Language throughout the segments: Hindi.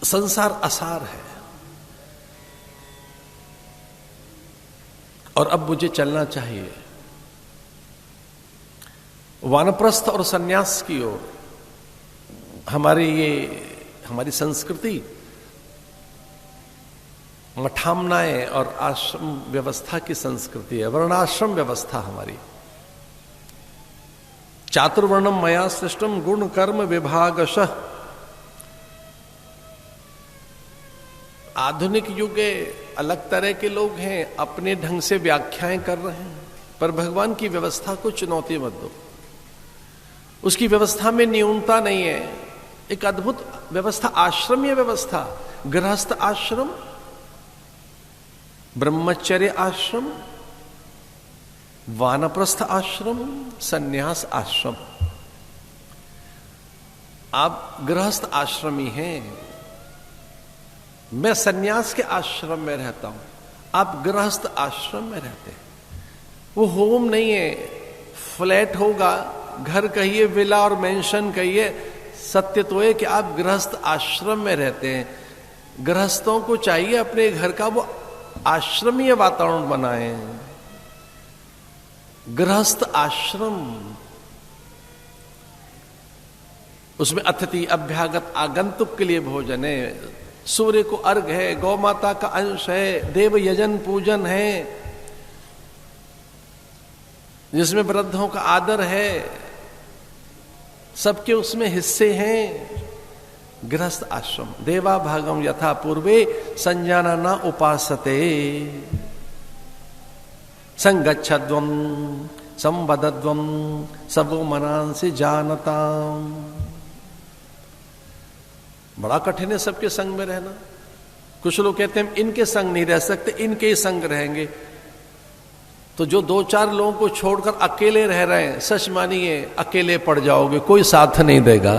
संसार असार है और अब मुझे चलना चाहिए वानप्रस्थ और सन्यास की ओर। हमारी संस्कृति मठामनाएं और आश्रम व्यवस्था की संस्कृति है, वर्णाश्रम व्यवस्था हमारी। चातुर्वर्णम मया सृष्टम गुण कर्म विभागशः। आधुनिक युग अलग तरह के लोग हैं, अपने ढंग से व्याख्याएं कर रहे हैं, पर भगवान की व्यवस्था को चुनौती मत दो। उसकी व्यवस्था में न्यूनता नहीं है, एक अद्भुत व्यवस्था, आश्रमीय व्यवस्था। गृहस्थ आश्रम, ब्रह्मचर्य आश्रम, वानप्रस्थ आश्रम, सन्यास आश्रम। आप गृहस्थ आश्रमी हैं, मैं सन्यास के आश्रम में रहता हूं, आप गृहस्थ आश्रम में रहते हैं। वो होम नहीं है, फ्लैट होगा, घर कहिए, विला और मेंशन कहिए, सत्य तो है कि आप गृहस्थ आश्रम में रहते हैं। गृहस्थों को चाहिए अपने घर का वो आश्रमीय वातावरण बनाएं। गृहस्थ आश्रम, उसमें अतिथि अभ्यागत आगंतुक के लिए भोजन है, सूर्य को अर्घ है, गौ माता का अंश है, देव यजन पूजन है, जिसमें वृद्धों का आदर है, सबके उसमें हिस्से हैं। गृहस्थ आश्रम, देवा भागम यथा पूर्वे संजाना न उपासते, संगच्छध्वम संवदध्वम सबो मनांसि जानताम। बड़ा कठिन है सबके संग में रहना। कुछ लोग कहते हैं इनके संग नहीं रह सकते, इनके ही संग रहेंगे। तो जो 2-4 लोगों को छोड़कर अकेले रह रहे हैं, सच मानिए अकेले पड़ जाओगे, कोई साथ नहीं देगा।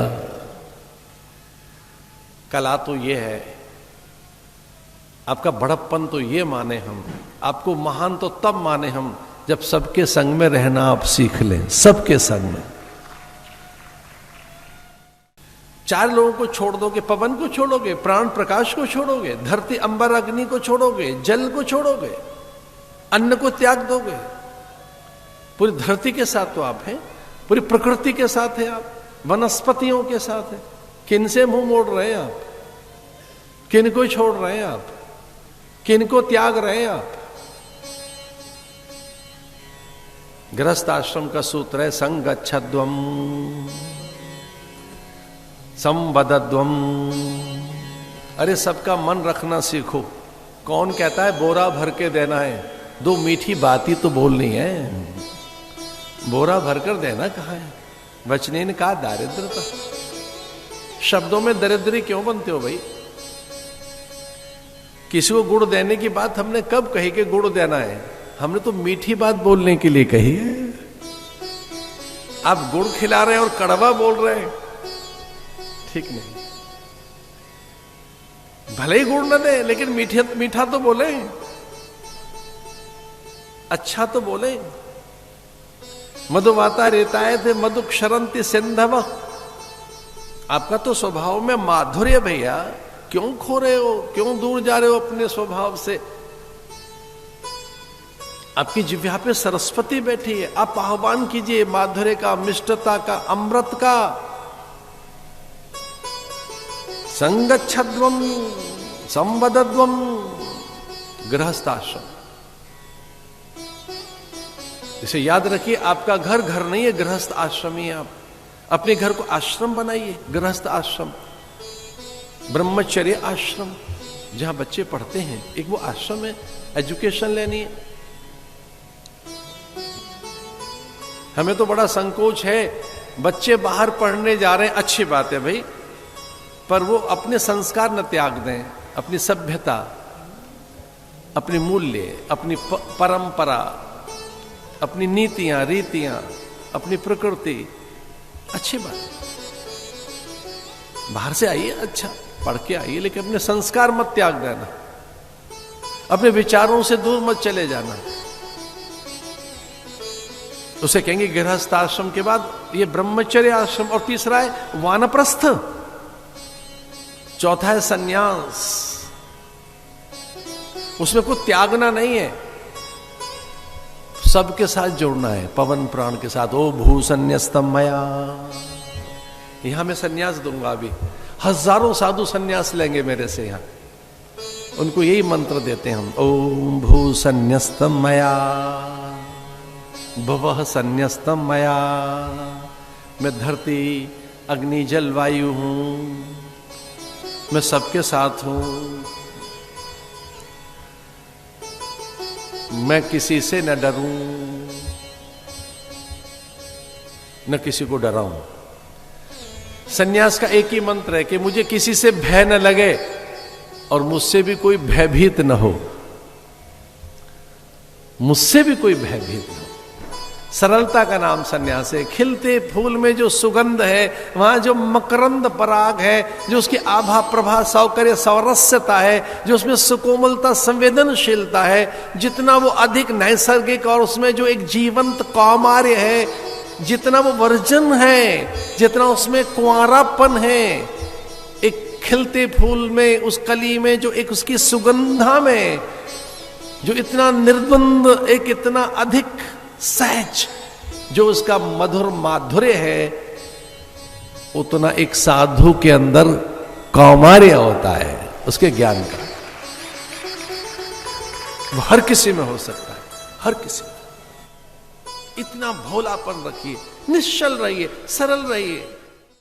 कला तो ये है, आपका बड़प्पन तो ये माने हम, आपको महान तो तब माने हम जब सबके संग में रहना आप सीख लें, सबके संग में। 4 लोगों को छोड़ दोगे, पवन को छोड़ोगे, प्राण प्रकाश को छोड़ोगे, धरती अंबर अग्नि को छोड़ोगे, जल को छोड़ोगे, अन्न को त्याग दोगे। पूरी धरती के साथ तो आप हैं, पूरी प्रकृति के साथ है आप, वनस्पतियों के साथ है। किन से मुंह मोड़ रहे हैं आप? किन को छोड़ रहे हैं आप? किन को त्याग रहे हैं आप? गृहस्थ आश्रम का सूत्र है संगच्छध्वम संवदध्वम। अरे सबका मन रखना सीखो। कौन कहता है बोरा भर के देना है? 2 मीठी बात ही तो बोलनी है, बोरा भरकर देना कहाँ है? वचनेन का दारिद्रता। शब्दों में दरिद्री क्यों बनते हो भाई? किसी को गुड़ देने की बात हमने कब कही कि गुड़ देना है? हमने तो मीठी बात बोलने के लिए कही है। आप गुड़ खिला रहे हैं और कड़वा बोल रहे हैं, ठीक नहीं। भले ही गुड़ न दे, लेकिन मीठा तो बोले, अच्छा तो बोले। मधुवाता रेताए थे मधु क्षरंति सिंधव। आपका तो स्वभाव में माधुर्य भैया, क्यों खो रहे हो? क्यों दूर जा रहे हो अपने स्वभाव से? आपकी जिह्वा पे सरस्वती बैठी है, आप आह्वान कीजिए माधुर्य का, मिष्टता का, अमृत का। संगच्छध्वम संवदध्वम। गृहस्थ आश्रम, इसे याद रखिए। आपका घर घर नहीं है, गृहस्थ आश्रमी है आप। अपने घर को आश्रम बनाइए, गृहस्थ आश्रम, ब्रह्मचर्य आश्रम, जहां बच्चे पढ़ते हैं। एक वो आश्रम है, एजुकेशन लेनी है। हमें तो बड़ा संकोच है, बच्चे बाहर पढ़ने जा रहे हैं, अच्छी बात है भाई, पर वो अपने संस्कार न त्याग दें, अपनी सभ्यता, अपने मूल्य, अपनी परंपरा, अपनी नीतियां रीतियां, अपनी प्रकृति। अच्छी बात है, बाहर से आइए, अच्छा पढ़ के आइए, लेकिन अपने संस्कार मत त्याग देना, अपने विचारों से दूर मत चले जाना। उसे कहेंगे गृहस्थ आश्रम के बाद ये ब्रह्मचर्य आश्रम, और तीसरा है वानप्रस्थ। चौथा है सन्यास। उसमें कुछ त्यागना नहीं है, सबके साथ जुड़ना है, पवन प्राण के साथ। ओ भू संन्यास्तम मया, यहां मैं सन्यास दूंगा। अभी हजारों साधु सन्यास लेंगे मेरे से यहां, उनको यही मंत्र देते हैं हम। ओम भू संन्यास्तम मया, भवः संन्यास्तम मया। मैं धरती अग्नि जल वायु हूं, मैं सबके साथ हूं, मैं किसी से न डरूं न किसी को डराऊं। सन्यास का एक ही मंत्र है कि मुझे किसी से भय न लगे और मुझसे भी कोई भयभीत न हो, मुझसे भी कोई भयभीत न हो। सरलता का नाम सन्यास है। खिलते फूल में जो सुगंध है, वहां जो मकरंद पराग है, जो उसकी आभा प्रभा सौकर्य सौरस्यता है, जो उसमें सुकोमलता संवेदनशीलता है, जितना वो अधिक नैसर्गिक और उसमें जो एक जीवंत कौमार्य है, जितना वो वर्जन है, जितना उसमें कुंवारापन है, एक खिलते फूल में, उस कली में जो एक उसकी सुगंधा में जो इतना निर्बंध, एक इतना अधिक सहज जो उसका मधुर माधुर्य है, उतना एक साधु के अंदर कौमार्य होता है उसके ज्ञान का। वो हर किसी में हो सकता है, हर किसी में। इतना भोलापन रखिए, निश्चल रहिए, सरल रहिए।